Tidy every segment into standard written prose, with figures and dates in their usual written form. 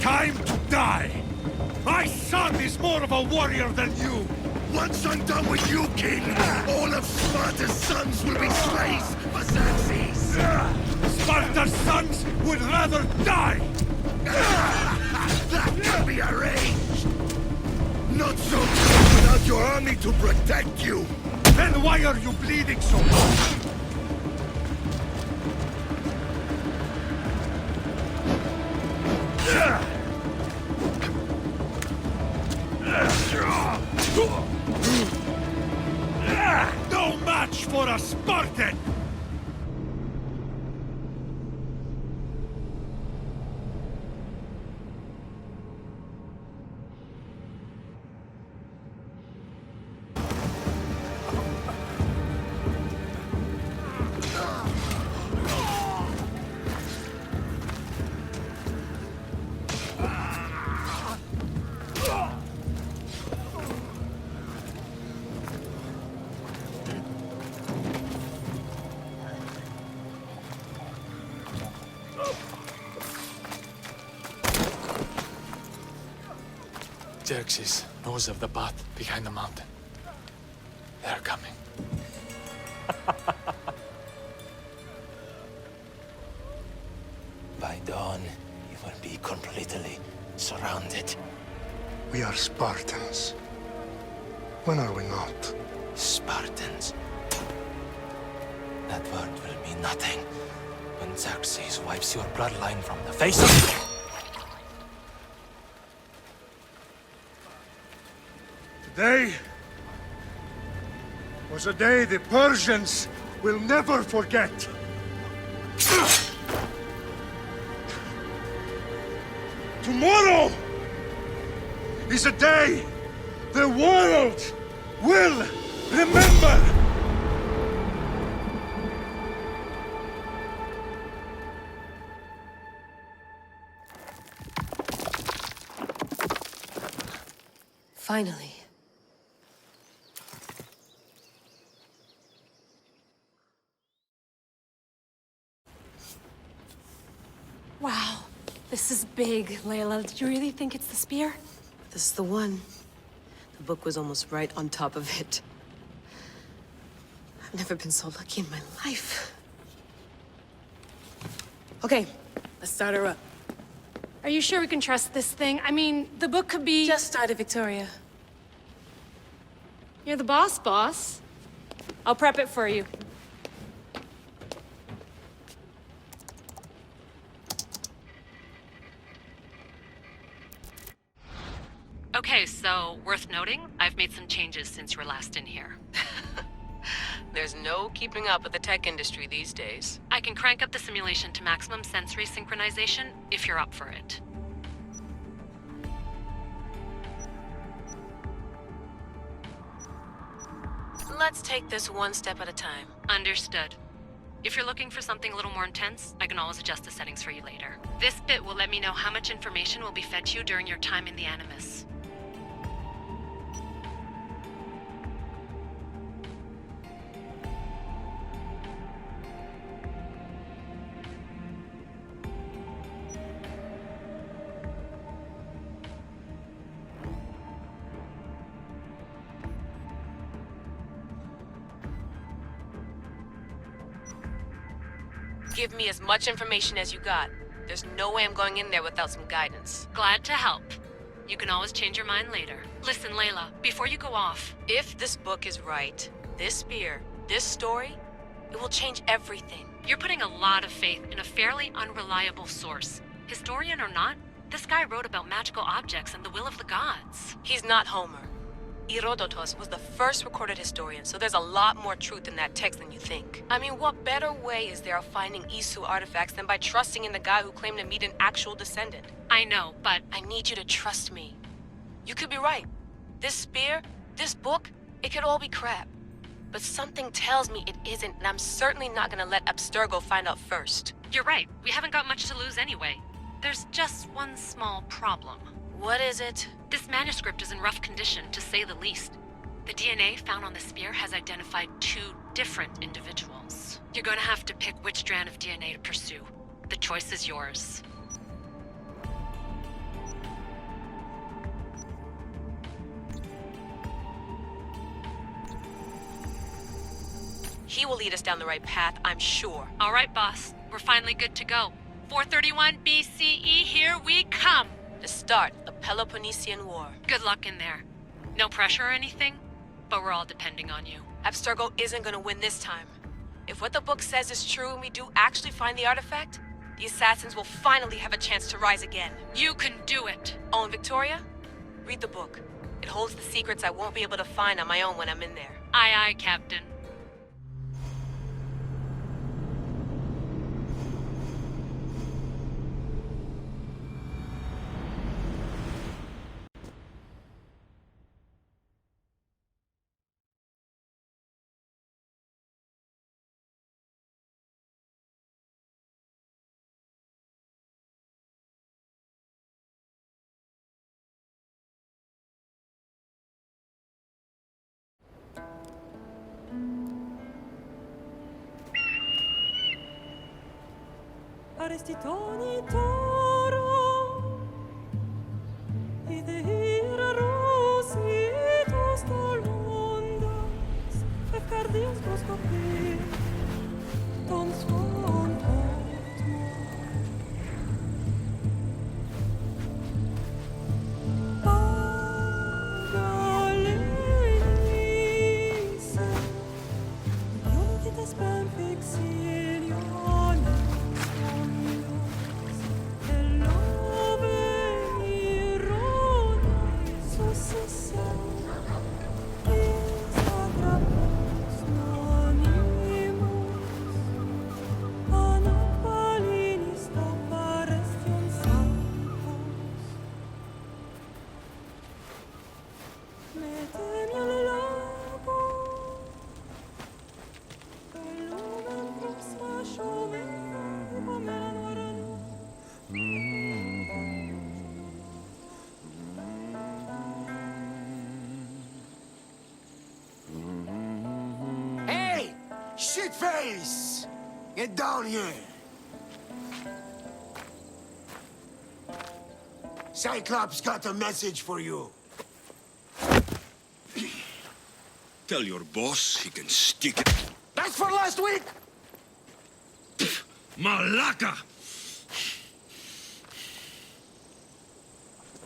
Time to die! My son is more of a warrior than you! Once I'm done with you, King, all of Sparta's sons will be slaves for Xerxes! Sparta's sons would rather die! That can be arranged! Not so good without your army to protect you! Then why are you bleeding so much? No match for a Spartan! Xerxes knows of the path behind the mountain. They're coming. By dawn, you will be completely surrounded. We are Spartans. When are we not? Spartans. That word will mean nothing when Xerxes wipes your bloodline from the face of... Today was a day the Persians will never forget. Tomorrow is a day the world will remember. Finally. Wow, this is big, Layla. Did you really think it's the spear? This is the one. The book was almost right on top of it. I've never been so lucky in my life. Okay, let's start her up. Are you sure we can trust this thing? I mean, the book could be... Just started, Victoria. You're the boss. I'll prep it for you. Okay, so worth noting, I've made some changes since you were last in here. There's no keeping up with the tech industry these days. I can crank up the simulation to maximum sensory synchronization if you're up for it. Let's take this one step at a time. Understood. If you're looking for something a little more intense, I can always adjust the settings for you later. This bit will let me know how much information will be fed to you during your time in the Animus. Give me as much information as you got. There's no way I'm going in there without some guidance. Glad to help. You can always change your mind later. Listen, Layla, before you go off... If this book is right, this spear, this story, it will change everything. You're putting a lot of faith in a fairly unreliable source. Historian or not, this guy wrote about magical objects and the will of the gods. He's not Homer. Herodotus was the first recorded historian, so there's a lot more truth in that text than you think. I mean, what better way is there of finding Isu artifacts than by trusting in the guy who claimed to meet an actual descendant? I know, but... I need you to trust me. You could be right. This spear, this book, it could all be crap. But something tells me it isn't, and I'm certainly not gonna let Abstergo find out first. You're right. We haven't got much to lose anyway. There's just one small problem. What is it? This manuscript is in rough condition, to say the least. The DNA found on the spear has identified 2 different individuals. You're gonna have to pick which strand of DNA to pursue. The choice is yours. He will lead us down the right path, I'm sure. All right, boss. We're finally good to go. 431 BCE, here we come! The start of the Peloponnesian War. Good luck in there. No pressure or anything, but we're all depending on you. Abstergo isn't gonna win this time. If what the book says is true and we do actually find the artifact, the assassins will finally have a chance to rise again. You can do it! Oh, and Victoria? Read the book. It holds the secrets I won't be able to find on my own when I'm in there. Aye, aye, Captain. Arestitoni toro ide ira rositos tolmondas efcardios proscopi ton son Pagalenise Ionitas ben fixilionis Hey! Shitface! Get down here! Cyclops got a message for you. Tell your boss he can stick it. That's for last week! Malaka!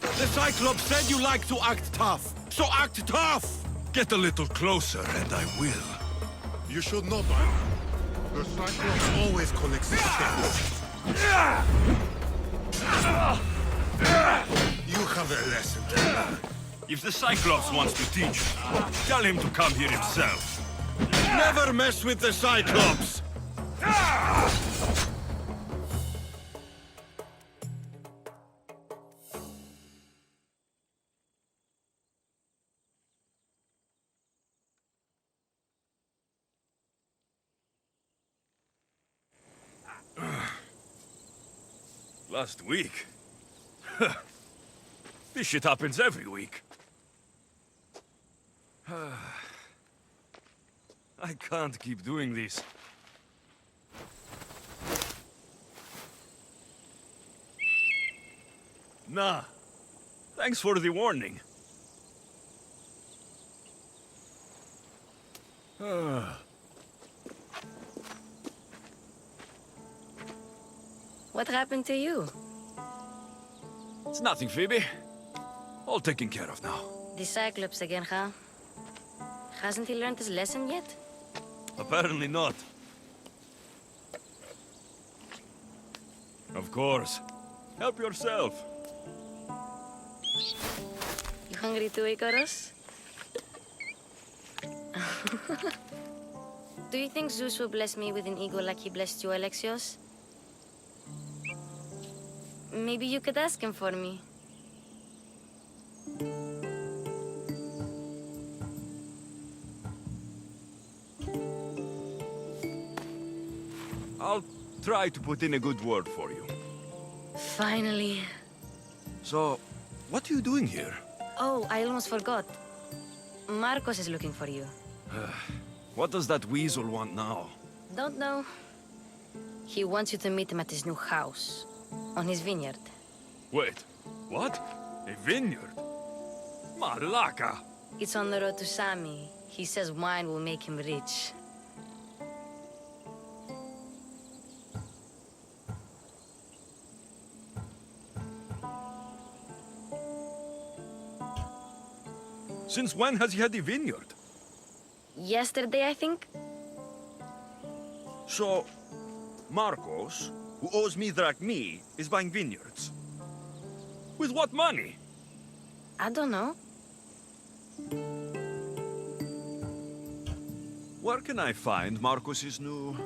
The Cyclops said you like to act tough, so act tough! Get a little closer and I will. You should know, Baron. The Cyclops always collects his stamps. You have a lesson to learn. If the Cyclops wants to teach you, tell him to come here himself. Never mess with the Cyclops! Last week? This shit happens every week. I can't keep doing this. Nah. Thanks for the warning. What happened to you? It's nothing, Phoebe. All taken care of now. The Cyclops again, huh? Hasn't he learned his lesson yet? Apparently not. Of course. Help yourself. You hungry too, Icarus? Do you think Zeus will bless me with an ego like he blessed you, Alexios? Maybe you could ask him for me. I'll try to put in a good word for you. Finally. So, what are you doing here? Oh, I almost forgot. Marcos is looking for you. What does that weasel want now? Don't know. He wants you to meet him at his new house. On his vineyard. Wait, what? A vineyard? Malaka! It's on the road to Sami. He says wine will make him rich. Since when has he had a vineyard? Yesterday, I think? So, Marcos, who owes me drachmi, is buying vineyards. With what money? I don't know. Where can I find Marcos's new,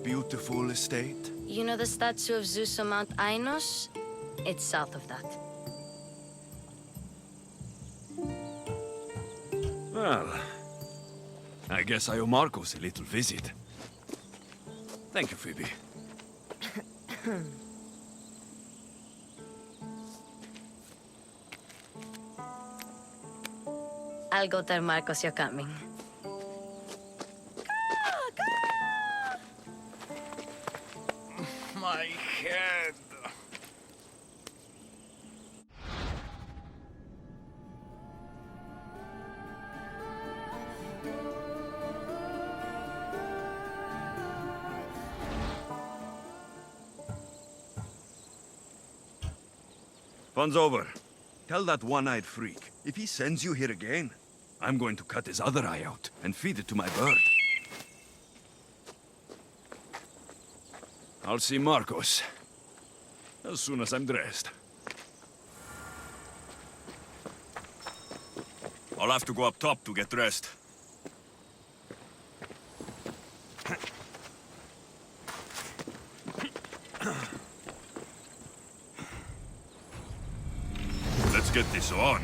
beautiful estate? You know the statue of Zeus on Mount Ainos? It's south of that. Well, I guess I owe Marcos a little visit. Thank you, Phoebe. I'll go tell Marcos you're coming. My head. Fun's over. Tell that one-eyed freak, if he sends you here again, I'm going to cut his other eye out and feed it to my bird. I'll see Marcos as soon as I'm dressed. I'll have to go up top to get dressed. Let's get this on.